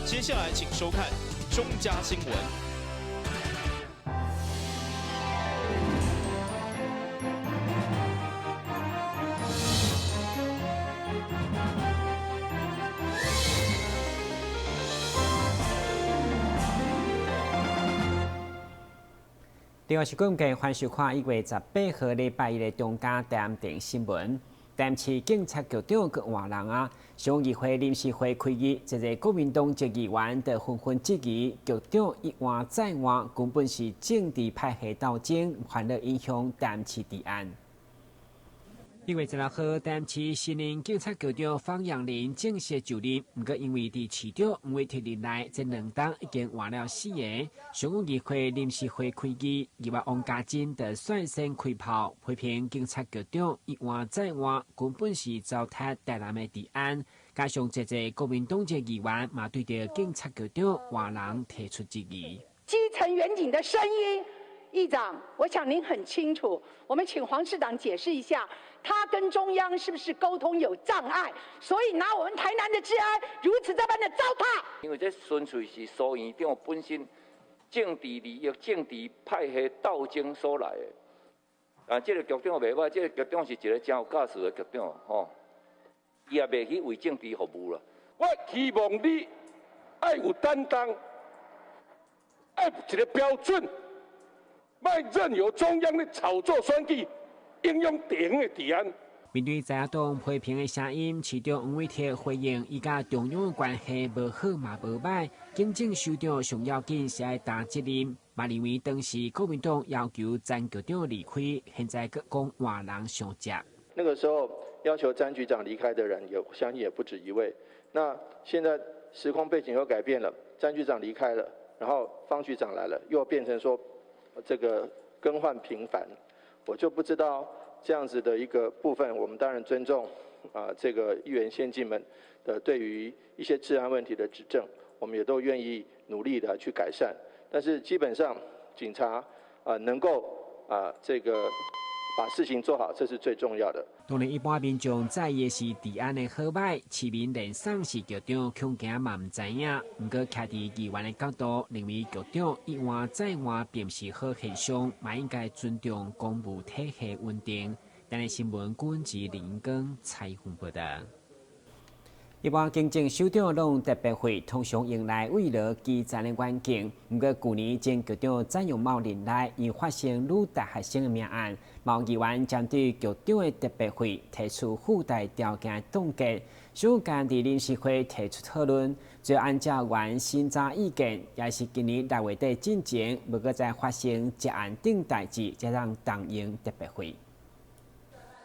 接下来请收看中嘉新闻。另外是讲嘅，欢收看1月18号礼拜一的中嘉台南电新闻。台南市警察局长佮换人啊，上议会临时会开议，一个国民党籍议员就纷纷质疑局长一换再换，根本是政治派系斗争，反而影响台南市治安。1月16号，台南市新任警察局长方阳林正式就任，不过因为伫市长5月提日内这2档已经换了4个，上议会临时会开议，议员王家珍就率先开炮，批评警察局长一换再换，根本是糟蹋台南的治安。加上这个国民党籍议员嘛对着警察局长换人提出质疑。基层远景的声音，议长，我想您很清楚，我们请黄市长解释一下。他跟中央是不是沟通有障碍，所以拿我们台南的治安如此这般的糟蹋？因为这纯粹是苏院长本身政治利益、政治派系斗争所来的。啊，这个局长袂歹，这个局长是一个真有架势的局长，吼，伊也袂去为政治服务了。我希望你爱有担当，爱一个标准，卖任由中央的炒作选举。影响地方的治安。面对在野党批评的声音，市长黄伟哲回应，伊甲中央的关系无好嘛无歹，警政首长上要紧是爱担责任。嘛认为当时国民党要求詹局长离开，现在阁讲换人上接。那个时候要求詹局长离开的人，我相信也不止一位。那现在时空背景又改变了，詹局长离开了，然后方局长来了，又变成说这个更换频繁。我就不知道这样子的一个部分，我们当然尊重这个议员先进们的对于一些治安问题的指正，我们也都愿意努力的去改善。但是基本上警察能够这个把事情做好，这是最重要的。当然，一般民众在意的是治安的好歹，市民连上市局长恐惊嘛唔知影。不过，徛伫议员的角度，认为局长一换再换并不是好现象，嘛应该尊重公务体系稳定。但係新聞管制林根采访報道。一般行政首长拢特别会通常用来慰劳基层的环境。不过去年前局长詹永茂任内，因发生女大学生的命案，毛议员针对局长的特别会提出附带条件冻结，相关伫临时会提出讨论，最后按照原审查意见，也是今年6月底进前，不过再发生这案等代志，才让动用特别会。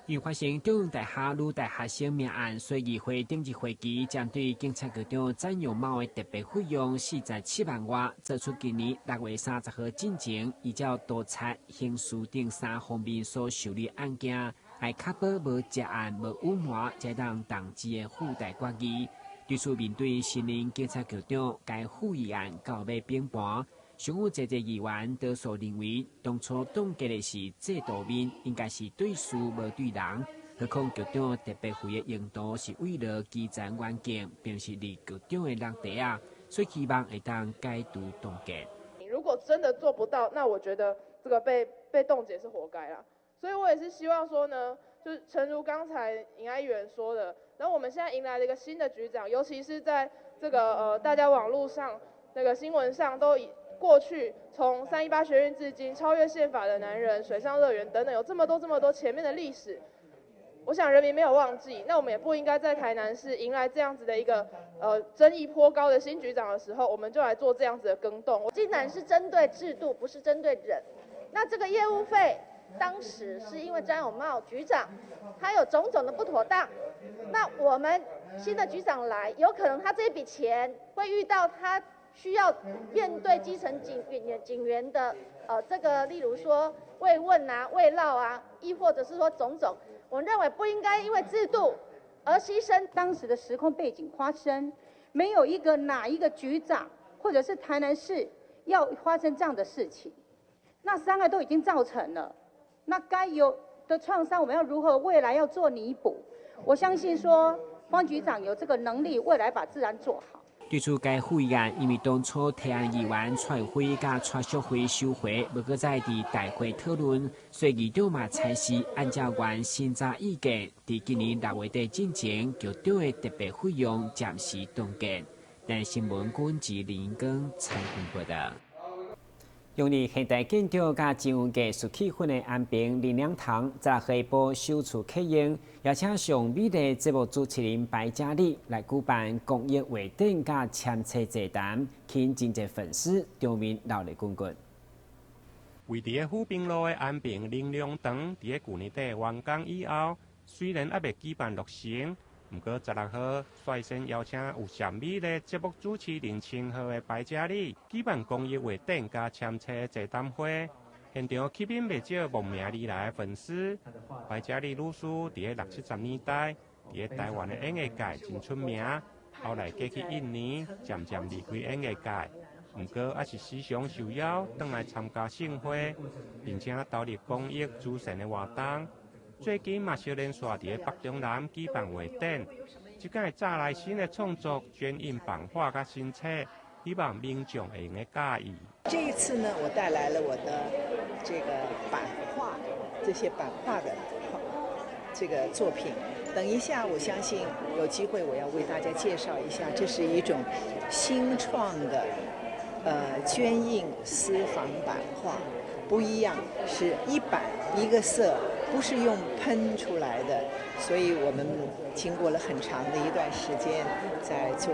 因发生中央大学女大学生命案，所以议会顶一会期针对警察局长詹永茂的特别费用47万外，做出今年6月30号进前，依照督察、刑事等3方面所受理案件，来确保无涉案、无隐瞒，才当动机的附带决议。对此，面对新任警察局长该复议案到尾平盘。上有一议员多数认为，当初冻结的是制度面，应该是对事无对人。何况局长特别会的用途是为了基层环境，并是离局长的落地啊，所以希望会当解除冻结。如果真的做不到，那我觉得这个被冻结是活该啦。所以我也是希望说呢，就是诚如刚才尹爱议员说的，然后我们现在迎来了一个新的局长，尤其是在这个大家网络上那个新闻上都过去从318学运至今，超越宪法的男人、水上乐园等等，有这么多前面的历史，我想人民没有忘记。那我们也不应该在台南市迎来这样子的一个争议颇高的新局长的时候，我们就来做这样子的更动。竟然是针对制度，不是针对人。那这个业务费，当时是因为詹永茂局长他有种种的不妥当，那我们新的局长来，有可能他这笔钱会遇到他需要面对基层警员的这个，例如说慰问啊、慰劳啊，亦或者是说种种，我认为不应该因为制度而牺牲。当时的时空背景发生，没有哪一个局长或者是台南市要发生这样的事情，那伤害都已经造成了，那该有的创伤我们要如何未来要做弥补？我相信说方局长有这个能力，未来把治安做好。对此该会案，因为当初提案议员蔡会甲蔡淑慧收回，无搁再伫大会讨论，所以议长嘛采示按照原审查意见，伫今年6月底进前，局长的特别费用暂时冻结。但新闻管及林根采访报道。用于现代建筑甲真有艺术气氛的安平林良堂，在下一步首次启用，邀请上美丽节目主持人白嘉莉来举办公益画展甲签册座谈，吸引真侪粉丝场面热烈滚滚。位伫富平路的安平林良堂，伫去年底完工以后，虽然还未举办落成。不过16号率先邀请有上美的节目主持人称号的白嘉莉举办公益画展加签册座谈会，现场吸引不少慕名而来的粉丝。白嘉莉女士伫个60、70年代伫个台湾的演艺界真出名，后来过去1年，渐渐离开演艺界。不过还是时常受邀回来参加盛会，并且投入公益慈善的活动。最近嘛，小连续伫北中南举办画展，即届早来新的创作捐印版画甲新册，希望民众会用个介意。这一次呢，我带来了我的这个版画，这些版画的这个作品。等一下，我相信有机会我要为大家介绍一下，这是一种新创的捐印私房版画，不一样，是一版一个色。不是用喷出来的，所以我们经过了很长的一段时间，在做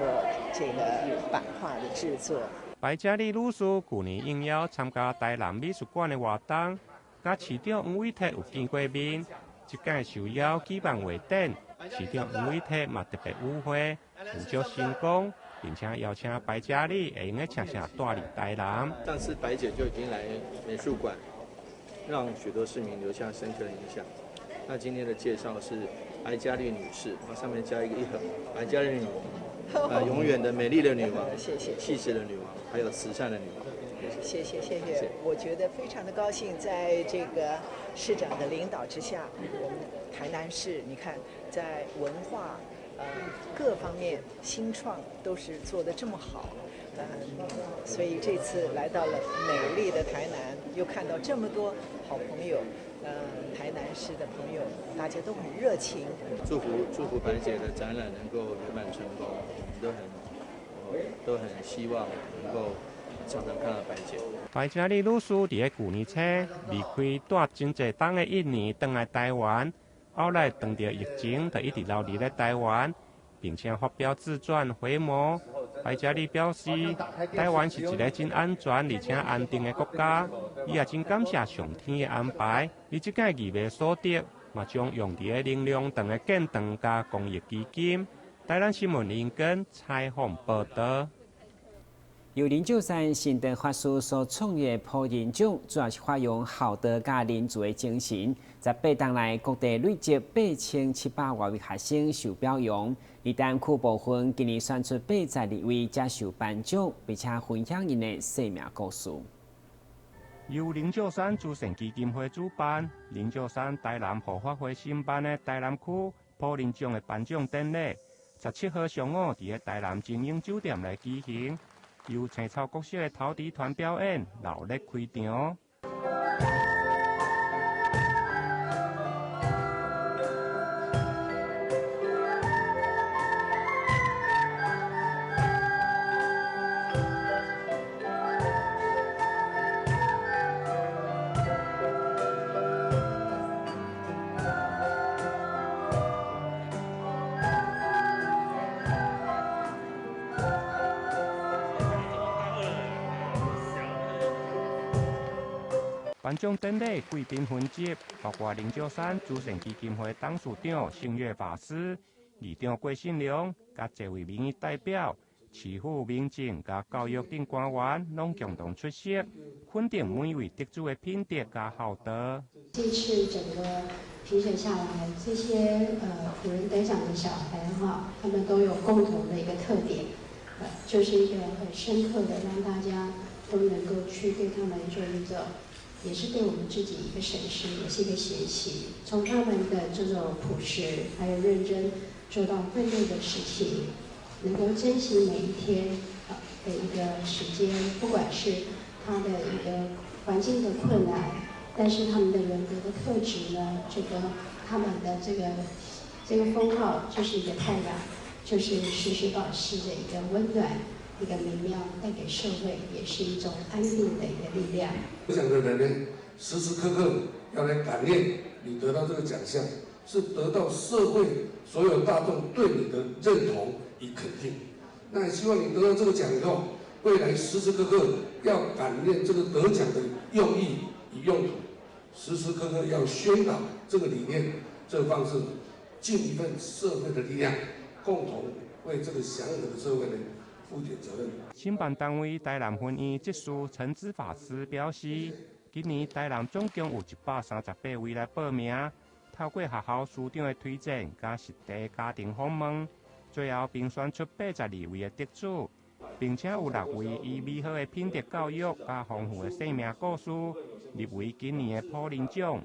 这个版画的制作。白嘉莉女士去年应邀参加台南美术馆的活动，甲市长黄伟哲有见过面，即届受邀举办画展，市长黄伟哲嘛特别舞会，有足成功，并且邀请白嘉莉会用个常常带入台南。上次白姐就已经来美术馆。让许多市民留下深刻的印象。那今天的介绍是白嘉莉女士，上面加一横，白嘉莉女王，永远的美丽的女王，谢谢，气质的女王，还有慈善的女王。谢谢。我觉得非常的高兴，在这个市长的领导之下，我们台南市，你看在文化各方面新创都是做得这么好。所以这次来到了美丽的台南，又看到这么多好朋友，台南市的朋友，大家都很热情。祝福白姐的展览能够圆满成功，我们都很希望能够常常看到白姐。白嘉莉女士伫个去年初离开带真侪冬的1年，回来台湾，后来碰到疫情，就一直留伫咧台湾，并且发表自传回眸。白嘉莉表示，台湾是一个真安全而且安定的国家，伊也真感谢上天的安排。而即届2月所得，嘛将用伫个林良堂的建堂加公益基金。台南新闻林根采访报道。由林九山新德法师所创立的普仁奖，主要是发扬孝道甲仁慈的精神，在8档内各地累积8700多位学生受表扬。而单区部分今年选出82位接受颁奖，并且分享因的生命故事。由林九山慈善基金会主办，林九山台南护法会新办的台南区普仁奖的颁奖典礼，17号上午伫个台南精英酒店来举行。由青草国小的陶笛团表演，热烈开场。颁奖典礼贵宾分级，包括林九山慈善基金会董事长星月法师、议长郭信良，甲这位民意代表、市府民政甲教育等官员，拢共同出席，肯定每位得主的品德甲孝道。这次整个评审下来，这些辅仁得奖的小孩哈，他们都有共同的一个特点，就是一个很深刻的让大家都能够去对他们做一个。也是对我们自己一个审视，也是一个学习。从他们的这种朴实还有认真做到分内的事情，能够珍惜每一天的一个时间，不管是他的一个环境的困难，但是他们的人格的特质呢，他们的这个封号就是一个太阳，就是时时保持的一个温暖。一个明亮，带给社会也是一种安定的一个力量。得奖的人呢，时时刻刻要来感念你得到这个奖项，是得到社会所有大众对你的认同与肯定。那也希望你得到这个奖以后，未来时时刻刻要感念这个得奖的用意与用途，时时刻刻要宣导这个理念、这个方式，尽一份社会的力量，共同为这个祥和的社会呢。负点责任。申办单位台南婚姻执事陈之法师表示，今年台南总共有138位来报名，透过学校师长的推荐加实地家庭访问，最后评选出82位的得主，并且有6位以美好的品德教育加丰富的生命故事入围今年的普林奖。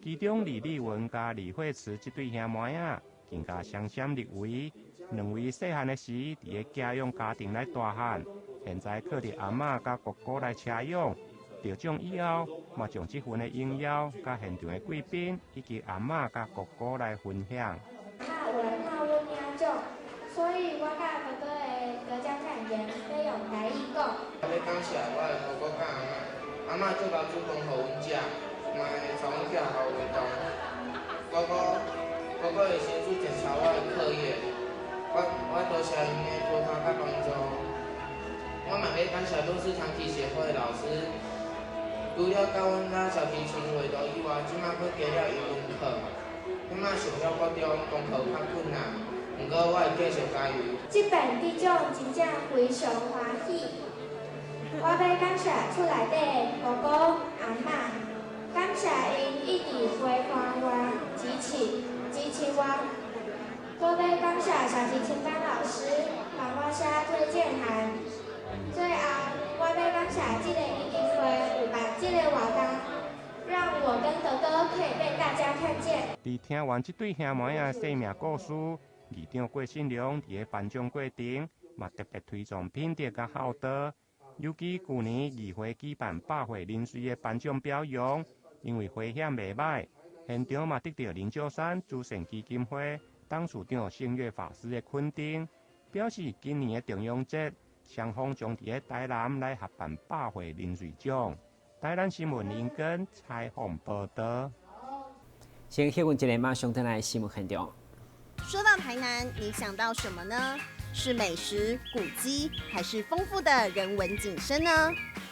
其中李丽文加李慧慈这对兄妹仔更加双闪入围。2位细汉的时，伫个家养家庭来大汉，现在靠着阿嬷甲哥哥来车养。得奖以后，嘛将这份的荣耀甲现场的贵宾以及阿嬷甲哥哥来分享。有人靠阮领奖，所以我甲哥哥的得奖感言要用台语讲。要感谢我的哥哥甲阿嬷做老煮饭互阮食，嘛会带阮去学校活动。哥哥会协助检查我的课业。我多谢因的陪伴甲帮助，我嘛要感谢都市团体协会的老师，除了教阮咱小提琴画图以外，即马佫加了英文课。即马上了高中功课较困难，不过我会继续加油。这份得奖真正非常欢喜，我要感谢厝内底的哥哥阿嬷，感谢因一直陪伴我、支持我。我要感谢小提琴班老师帮我写推荐函。最后，我要感谢这个基金会有办这个活动，让我跟哥哥可以被大家看见。伫听完这对兄妹仔生命故事，议长郭信良伫个颁奖过程嘛特别推崇品德甲孝道，尤其去年议会举办百岁人岁的颁奖表扬，因为回响袂歹，现场嘛得到林秀山慈善基金会董事长星月法师的肯定，表示今年的重阳节，双方将伫个台南来合办百岁人岁奖。台南新闻林根采访报道。先休息一下，马上回来新闻现场。说到台南，你想到什么呢？是美食、古迹，还是丰富的人文景深呢？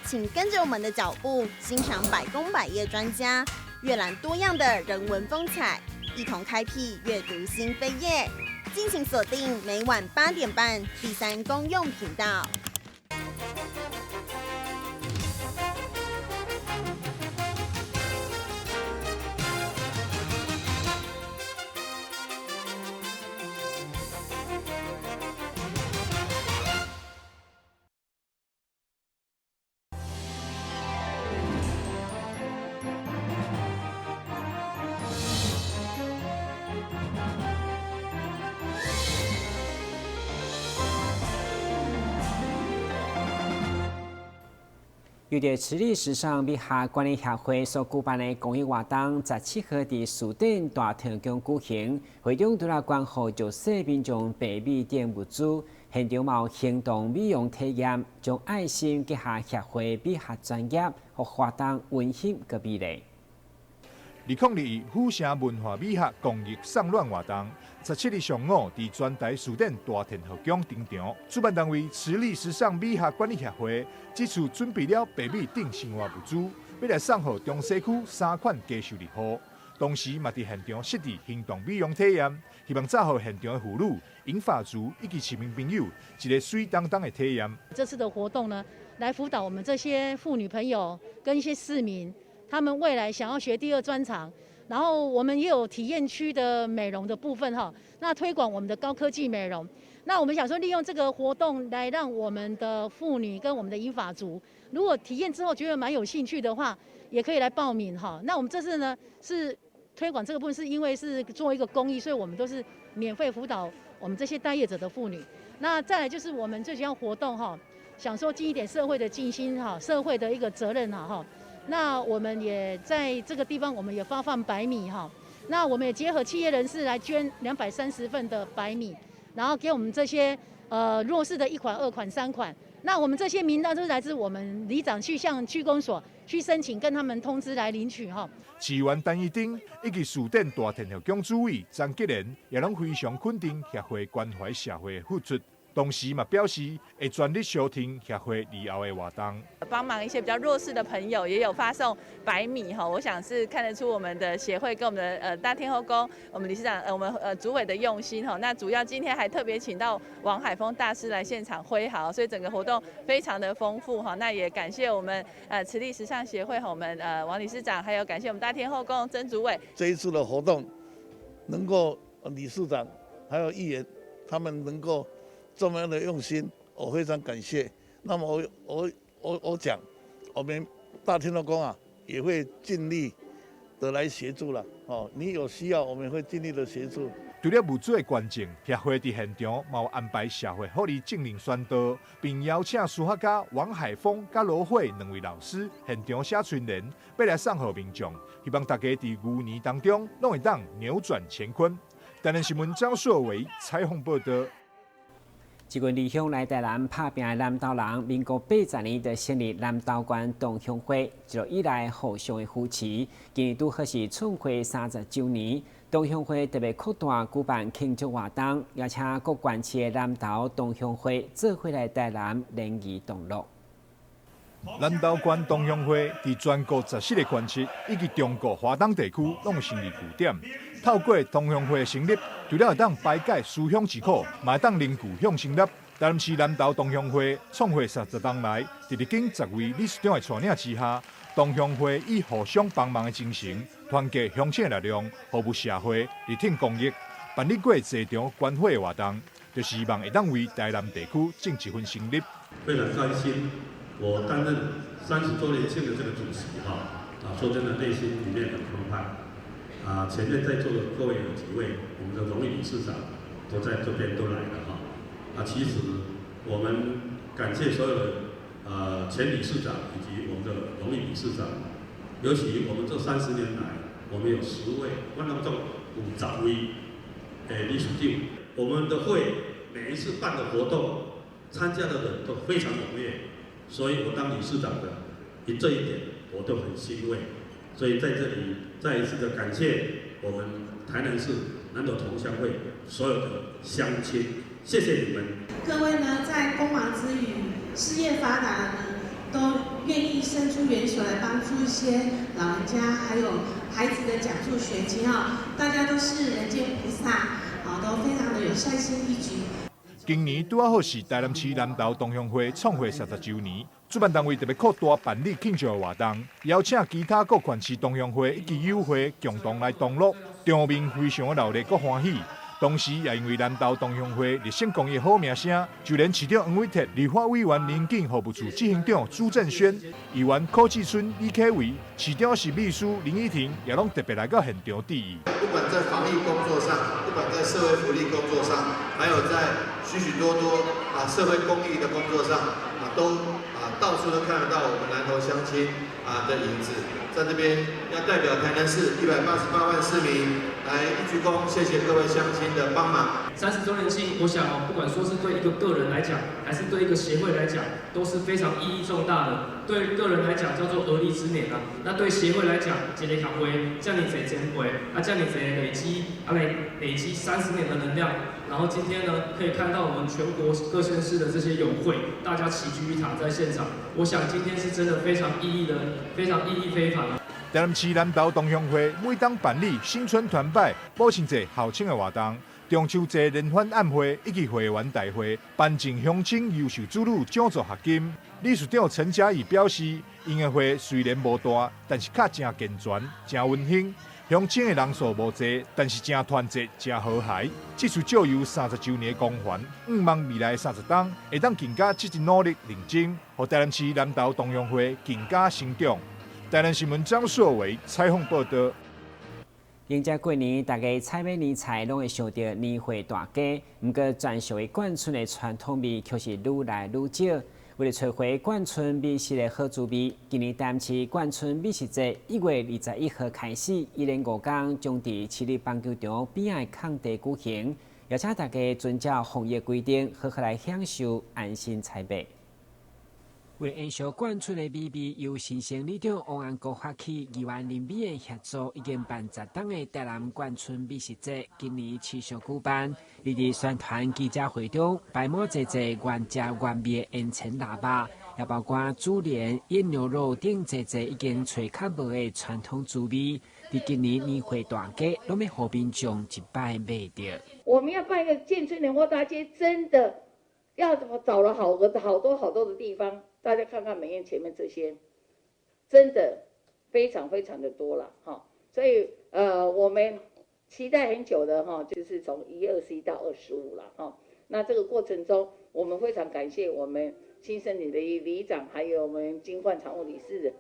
请跟着我们的脚步，欣赏百工百业专家阅览多样的人文风采，一同开辟阅读新飞页。敬请锁定每晚8点半第3公用频道。由着慈利时尚美学管理协会所举办的公益活动，17号伫树顶大庭宫举行。会中除了关乎就市民众白米等物资，现场有行动美容体验，将爱心结合协会美学专业，和活动温馨个美丽。2021府城文化美学公益送暖活动，17日上午伫全台树顶大天后宫登场。主办单位慈利时尚美学管理协会这次准备了白米等生活物资，要来送予中西区3款家受日户。同时，嘛伫现场设置行动美容体验，希望造予现场的妇女、银发族以及市民朋友一个水当当的体验。这次的活动呢，来辅导我们这些妇女朋友跟一些市民。他们未来想要学第2专长，然后我们也有体验区的美容的部分哈，那推广我们的高科技美容。那我们想说利用这个活动来让我们的妇女跟我们的银发族，如果体验之后觉得蛮有兴趣的话，也可以来报名哈。那我们这次呢是推广这个部分，是因为是做一个公益，所以我们都是免费辅导我们这些待业者的妇女。那再来就是我们这项活动哈，想说尽一点社会的尽心哈，社会的一个责任哈。那我们也在这个地方，我们也发放白米哈。那我们也结合企业人士来捐230份的白米，然后给我们这些弱势的1款、2款、3款。那我们这些名单都是来自我们里长去向区公所去申请，跟他们通知来领取哈。市员陈义丁以及树顶大田校长主委张吉莲也拢非常肯定协会关怀社会的付出。同时嘛表示会全力收听协会以后的活动，帮忙一些比较弱势的朋友，也有发送白米哈。我想是看得出我们的协会跟我们的大天后宫，我们理事长我们主委的用心哈。那主要今天还特别请到王海峰大师来现场挥毫，所以整个活动非常的丰富哈。那也感谢我们慈利时尚协会我们王理事长，还有感谢我们大天后宫曾主委。这一次的活动能够理事长还有议员他们能够这么样的用心，我非常感谢。那么我讲，我们大天后宫啊也会尽力的来协助了。哦，你有需要，我们会尽力的协助。除了物资的捐赠，协会在现场也有安排社会福利证明宣导，并邀请书法家王海峰甲罗慧2位老师现场写春联，要来送予民众，希望大家在牛年当中拢会当扭转乾坤。台南新闻张硕伟采访报道。一群离乡来台南打拼的南投人，民国80年就成立南投县同乡会，一路以来互相的扶持。今年拄好是创会30周年，同乡会特别扩大举办庆祝活动，邀请各县市的南投同乡会做伙来台南联谊同乐。南投县同乡会伫全国14个县市以及中国华东地区拢成立据点。透过同乡会的成立，除了会当排解思乡之苦，嘛会当凝聚向心力。台南市南投同乡会创会30年来，伫历经10位理事长的带领之下，同乡会以互相帮忙的精神，团结乡亲的力量，服务社会，力挺公益，办理过侪场关怀的活动，就是希望会当为台南地区尽一份心力。非常开心，我担任30周年庆的这个主席说真的，内心里面很澎湃。前面在座的各位有几位，我们的荣誉理事长都在这边都来了其实我们感谢所有的前理事长以及我们的荣誉理事长，尤其我们这30年来，我们有10位，我当中50位理事长，我们的会每一次办的活动，参加的人都非常踊跃，所以我当理事长的，这一点我都很欣慰。所以在这里再一次的感谢我们台南市南投同乡会所有的乡亲，谢谢你们。各位呢，在工忙之余，事业发达的呢，都愿意伸出援手来帮助一些老人家，还有孩子的奖助学金大家都是人间菩萨都非常的有善心义举。今年拄好是台南市南投同乡会创会30周年，主办单位特别扩大办理庆祝的活动，邀请其他各县市同乡会以及友会共同来同乐，场面非常的热烈，佮欢喜。同时也因为南投同乡会热心公益好名声，就连市长黄伟哲、立法委员林景、服务处执行长朱振轩、议员柯志春、李启伟、市长是秘书林依婷，也拢特别来到现场致意。不管在防疫工作上，不管在社会福利工作上，还有在许许多多社会公益的工作上都到处都看得到我们南投乡亲的影子。在这边要代表台南市188万市民来一鞠躬，谢谢各位乡亲的帮忙。30周年庆，我想不管说是对一个个人来讲，还是对一个协会来讲，都是非常意义重大的。对个人来讲叫做而立之年那对协会来讲，一个协会这样子前辈这样子累积累积30年的能量。然后今天呢，可以看到我们全国各县市的这些友会，大家齐聚一堂在现场，我想今天是真的非常意义非凡。台南市南投同乡会每当办理新春团拜、母亲节校庆的活动、中秋节联欢晚会以及会员大会，颁赠乡亲优秀子女奖助学金。理事长陈嘉义表示，音乐会虽然无大，但是较真健全、真温馨。乡亲的人数无济，但是真团结、真和谐。这次借由30周年的光环，望未来30冬会当更加积极努力认真，让台南市南投同乡会更加成长。台南新闻张硕伟采访报道。迎接过年，大家采买年菜拢会想到年货大街，不过传承的眷村的传统味却是愈来愈少。为了找回眷村美食的好滋味，今年淡市眷村美食节1月21号开始，一连5天将伫市立棒球场边仔空地举行，邀请大家遵照防疫规定，好好来享受安心采买。为了延续眷村的美味，由新生里长王安国发起，议员林美的协助，已经办10档的台南眷村美食节，今年持续举办。你伫宣传记者会中，摆满侪原汁原味的烟尘腊肉，也包括猪脸、腌牛肉等侪已经找较无的传统滋味。伫今年年货大街，拢要互民众一摆买到。我们要办一个建村年货大街，真的要找了好多的地方。大家看看美院前面这些，真的非常的多了哈，所以我们期待很久的哈，就是从1月21到25了哈。那这个过程中，我们非常感谢我们新生里的里长，还有我们金冠常务理事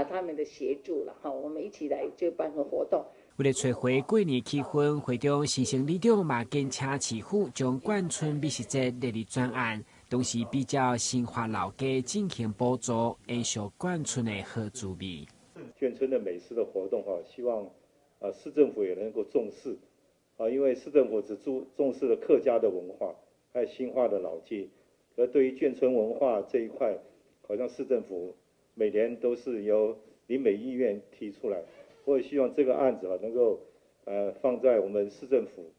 他们的协助了哈，我们一起来就办个活动。为了找回过年气氛，会中新生里长嘛跟请市府将眷村美食节列入专案。同时比较新化老街进行补助，延续眷村的好滋味。眷村的美食的活动希望市政府也能够重视因为市政府只重视了客家的文化，还有新化的老街，而对于眷村文化这一块，好像市政府每年都是由林美医院提出来。我也希望这个案子能够放在我们市政府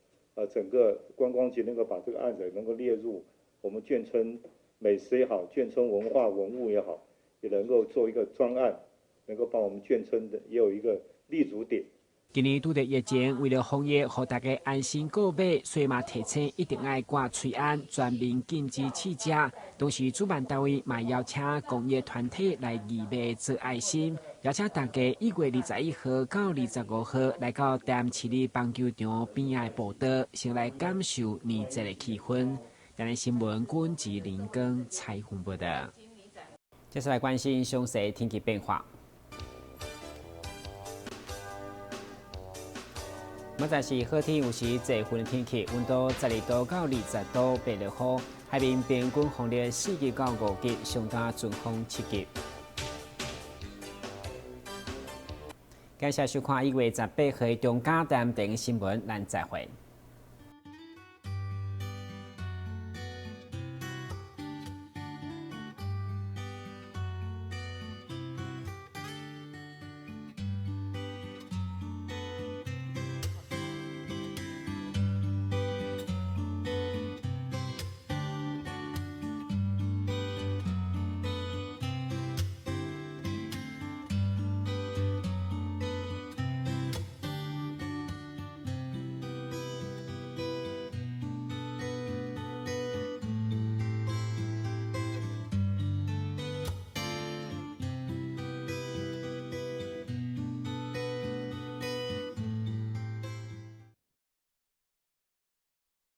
整个观光局能够把这个案子能够列入。我们眷村美食也好，眷村文化文物也好，也能够做一个专案，能够帮我们眷村的也有一个立足点。今年拄着疫情，为了防疫，让大家安心购买，所以嘛提醒一定要挂催安，全民禁止试食。同时，主办单位嘛邀请公益团体来义卖做爱心，邀请大家1月21号到25号来到淡市立棒球场边仔步道，先来感受年节的气氛。台南新闻军及林根采访报道。接下来关心详细天气变化。明仔是好天，有时侪云的天气，温度12度到20度，白落雨。海面平均风力4级到5级，上大阵风7级。感谢收看1月18号中嘉台电新闻，咱再会。